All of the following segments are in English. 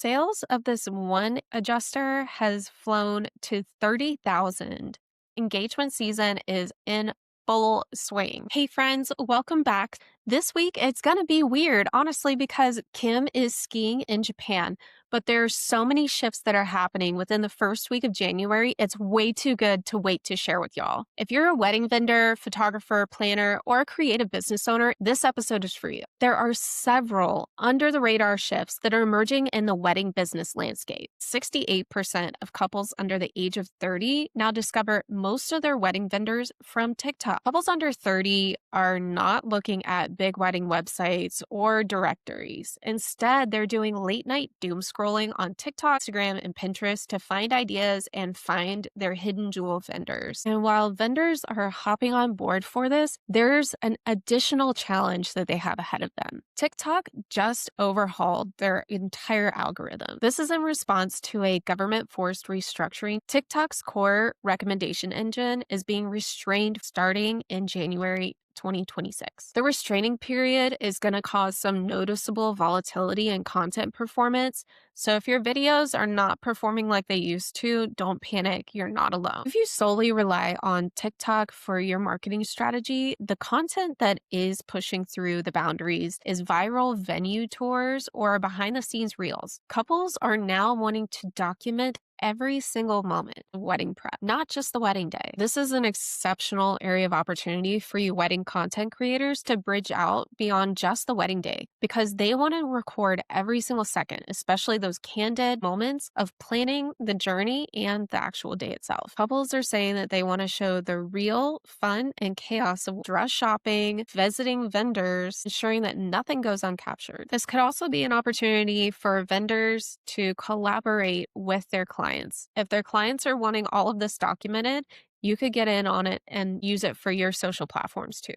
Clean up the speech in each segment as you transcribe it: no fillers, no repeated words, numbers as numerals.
Sales of this one adjuster has flown to 30,000. Engagement season is in full swing. Hey friends, welcome back. This week it's going to be weird, honestly, because Kim is skiing in Japan, but there's so many shifts that are happening within the first week of January. It's way too good to wait to share with y'all. If you're a wedding vendor, photographer, planner, or a creative business owner, this episode is for you. There are several under the radar shifts that are emerging in the wedding business landscape. 68% of couples under the age of 30 now discover most of their wedding vendors from TikTok. Couples under 30 are not looking at big wedding websites or directories. Instead, they're doing late night doom scrolling on TikTok, Instagram, and Pinterest to find ideas and find their hidden jewel vendors. And while vendors are hopping on board for this, there's an additional challenge that they have ahead of them. TikTok just overhauled their entire algorithm. This is in response to a government-forced restructuring. TikTok's core recommendation engine is being restrained starting in January 2026. The restraining period is going to cause some noticeable volatility in content performance. So if your videos are not performing like they used to, don't panic. You're not alone. If you solely rely on TikTok for your marketing strategy, the content that is pushing through the boundaries is viral venue tours or behind the scenes reels. Couples are now wanting to document every single moment of wedding prep, not just the wedding day. This is an exceptional area of opportunity for you wedding content creators to bridge out beyond just the wedding day because they want to record every single second, especially those candid moments of planning the journey and the actual day itself. Couples are saying that they want to show the real fun and chaos of dress shopping, visiting vendors, ensuring that nothing goes uncaptured. This could also be an opportunity for vendors to collaborate with their clients. If their clients are wanting all of this documented, you could get in on it and use it for your social platforms too.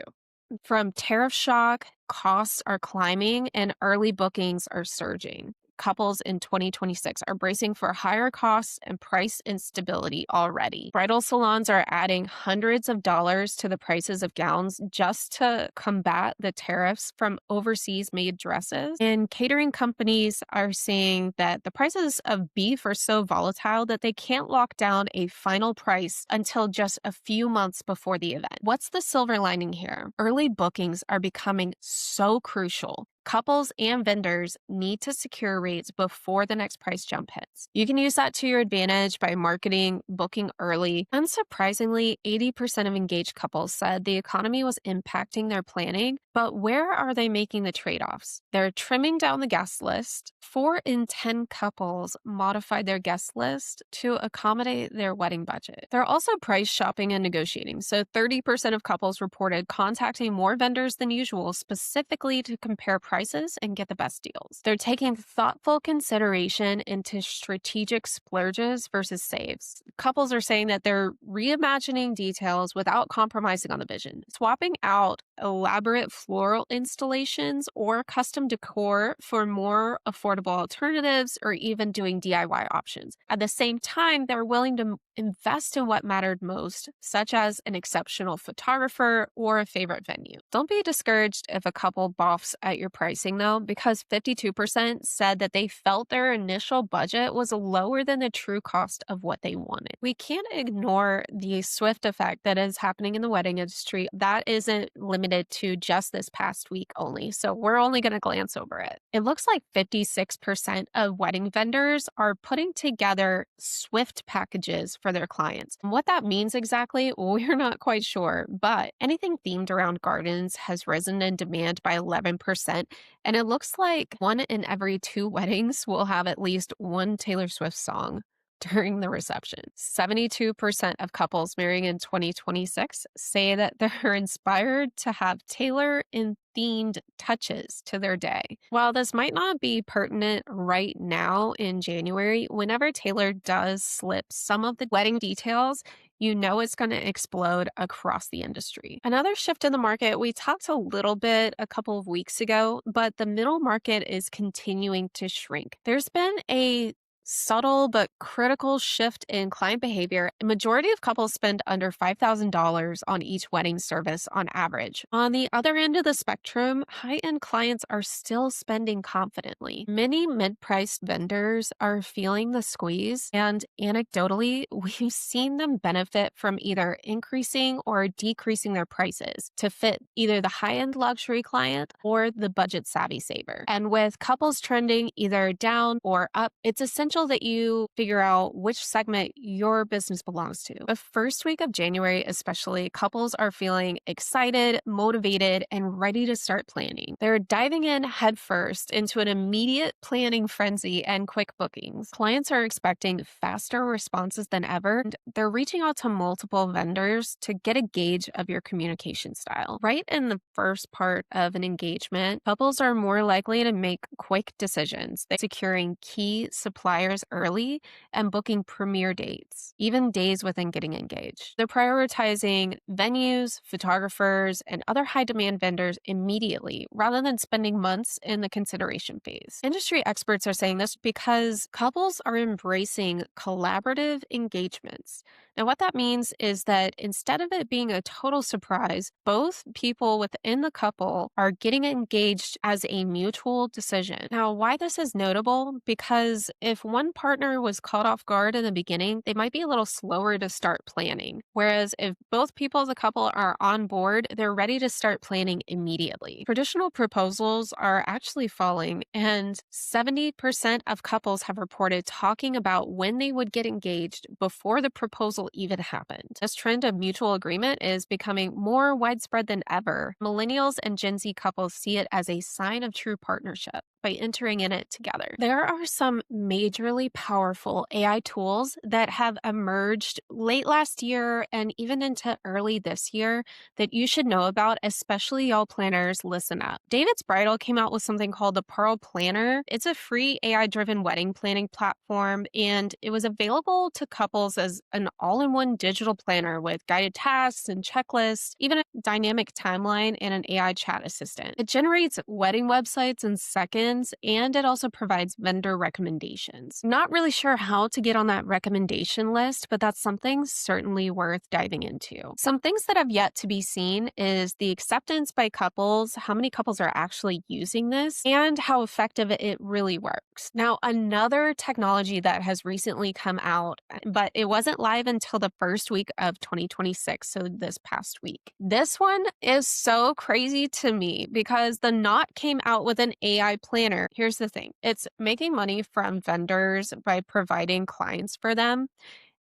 From tariff shock, costs are climbing and early bookings are surging. Couples in 2026 are bracing for higher costs and price instability already. Bridal salons are adding hundreds of dollars to the prices of gowns just to combat the tariffs from overseas made dresses. And catering companies are saying that the prices of beef are so volatile that they can't lock down a final price until just a few months before the event. What's the silver lining here? Early bookings are becoming so crucial. Couples and vendors need to secure rates before the next price jump hits. You can use that to your advantage by marketing, booking early. Unsurprisingly, 80% of engaged couples said the economy was impacting their planning, but where are they making the trade-offs? They're trimming down the guest list. 4 in 10 couples modified their guest list to accommodate their wedding budget. They're also price shopping and negotiating. So 30% of couples reported contacting more vendors than usual, specifically to compare prices and get the best deals. They're taking thoughtful consideration into strategic splurges versus saves. Couples are saying that they're reimagining details without compromising on the vision, swapping out elaborate floral installations or custom decor for more affordable alternatives or even doing DIY options. At the same time, they're willing to invest in what mattered most, such as an exceptional photographer or a favorite venue. Don't be discouraged if a couple balks at your pricing though, because 52% said that they felt their initial budget was lower than the true cost of what they wanted. We can't ignore the swift effect that is happening in the wedding industry. That isn't limited to just this past week only, so we're only going to glance over it. It looks like 56% of wedding vendors are putting together swift packages for their clients. What that means exactly, we're not quite sure, but anything themed around gardens has risen in demand by 11%, and it looks like 1 in every 2 weddings will have at least one Taylor Swift song during the reception. 72% of couples marrying in 2026 say that they're inspired to have Taylor in themed touches to their day. While this might not be pertinent right now in January, whenever Taylor does slip some of the wedding details, you know it's going to explode across the industry. Another shift in the market, we talked a little bit a couple of weeks ago, but the middle market is continuing to shrink. There's been a subtle but critical shift in client behavior. A majority of couples spend under $5,000 on each wedding service on average. On the other end of the spectrum, high-end clients are still spending confidently. Many mid-priced vendors are feeling the squeeze, and anecdotally, we've seen them benefit from either increasing or decreasing their prices to fit either the high-end luxury client or the budget-savvy saver. And with couples trending either down or up, it's essential that you figure out which segment your business belongs to. The first week of January, especially, couples are feeling excited, motivated, and ready to start planning. They're diving in headfirst into an immediate planning frenzy and quick bookings. Clients are expecting faster responses than ever, and they're reaching out to multiple vendors to get a gauge of your communication style. Right in the first part of an engagement, couples are more likely to make quick decisions. They're securing key suppliers early and booking premier dates, even days within getting engaged. They're prioritizing venues, photographers, and other high-demand vendors immediately rather than spending months in the consideration phase. Industry experts are saying this because couples are embracing collaborative engagements. Now, what that means is that instead of it being a total surprise, both people within the couple are getting engaged as a mutual decision. Now, why this is notable? Because if one partner was caught off guard in the beginning, they might be a little slower to start planning. Whereas if both people of the couple are on board, they're ready to start planning immediately. Traditional proposals are actually falling, and 70% of couples have reported talking about when they would get engaged before the proposal even happened. This trend of mutual agreement is becoming more widespread than ever. Millennials and Gen Z couples see it as a sign of true partnership by entering in it together. There are some majorly powerful AI tools that have emerged late last year and even into early this year that you should know about, especially y'all planners. Listen up. David's Bridal came out with something called the Pearl Planner. It's a free AI-driven wedding planning platform, and it was available to couples as an all-in-one digital planner with guided tasks and checklists, even a dynamic timeline and an AI chat assistant. It generates wedding websites in seconds, and it also provides vendor recommendations. Not really sure how to get on that recommendation list, but that's something certainly worth diving into. Some things that have yet to be seen is the acceptance by couples, how many couples are actually using this, and how effective it really works. Now, another technology that has recently come out, but it wasn't live until the first week of 2026, so this past week. This one is so crazy to me because the Knot came out with an AI planner. Here's the thing. It's making money from vendors by providing clients for them.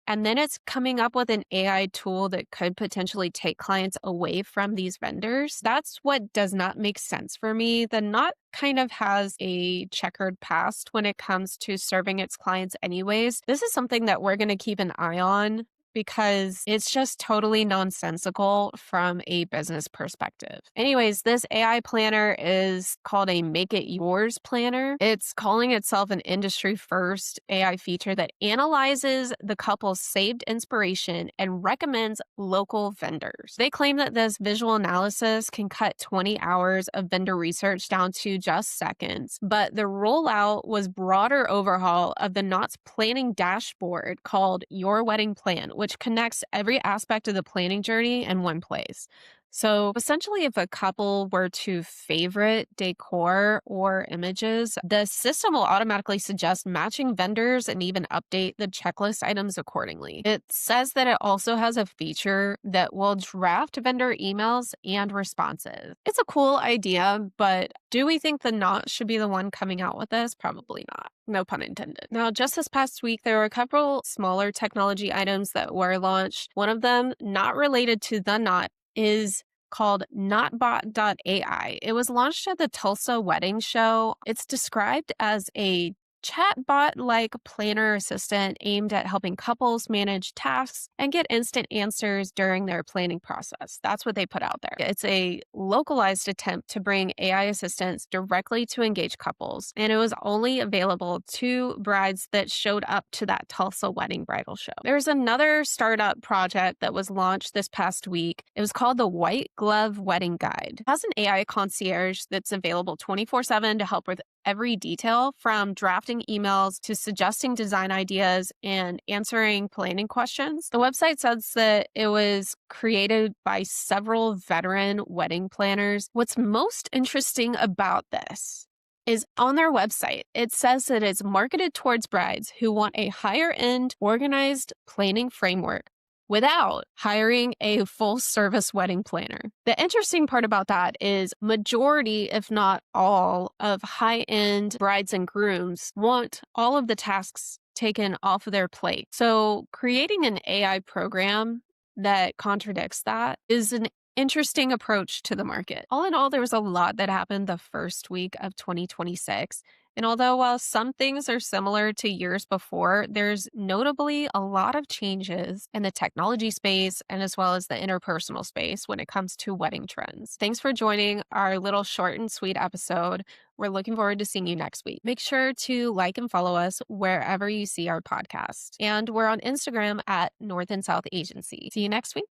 And then it's coming up with an AI tool that could potentially take clients away from these vendors. That's what does not make sense for me. The Knot kind of has a checkered past when it comes to serving its clients anyways. This is something that we're going to keep an eye on because it's just totally nonsensical from a business perspective. Anyways, this AI planner is called a Make It Yours planner. It's calling itself an industry first AI feature that analyzes the couple's saved inspiration and recommends local vendors. They claim that this visual analysis can cut 20 hours of vendor research down to just seconds, but the rollout was broader overhaul of the Knot's planning dashboard called Your Wedding Plan, which connects every aspect of the planning journey in one place. So essentially, if a couple were to favorite decor or images, the system will automatically suggest matching vendors and even update the checklist items accordingly. It says that it also has a feature that will draft vendor emails and responses. It's a cool idea, but do we think the Knot should be the one coming out with this? Probably not. No pun intended. Now, just this past week, there were a couple smaller technology items that were launched. One of them, not related to the Knot, is called KnotBot.ai. It was launched at the Tulsa wedding show. It's described as a chatbot-like planner assistant aimed at helping couples manage tasks and get instant answers during their planning process. That's what they put out there. It's a localized attempt to bring AI assistants directly to engaged couples, and it was only available to brides that showed up to that Tulsa wedding bridal show. There's another startup project that was launched this past week. It was called the White Glove Wedding Guide. It has an AI concierge that's available 24/7 to help with every detail from drafting drafting emails to suggesting design ideas and answering planning questions. The website says that it was created by several veteran wedding planners. What's most interesting about this is on their website, it says that it's marketed towards brides who want a higher-end, organized planning framework without hiring a full-service wedding planner. The interesting part about that is majority, if not all, of high-end brides and grooms want all of the tasks taken off of their plate. So creating an AI program that contradicts that is an interesting approach to the market. All in all, there was a lot that happened the first week of 2026. And although while some things are similar to years before, there's notably a lot of changes in the technology space and as well as the interpersonal space when it comes to wedding trends. Thanks for joining our little short and sweet episode. We're looking forward to seeing you next week. Make sure to like and follow us wherever you see our podcast. And we're on Instagram at North and South Agency. See you next week.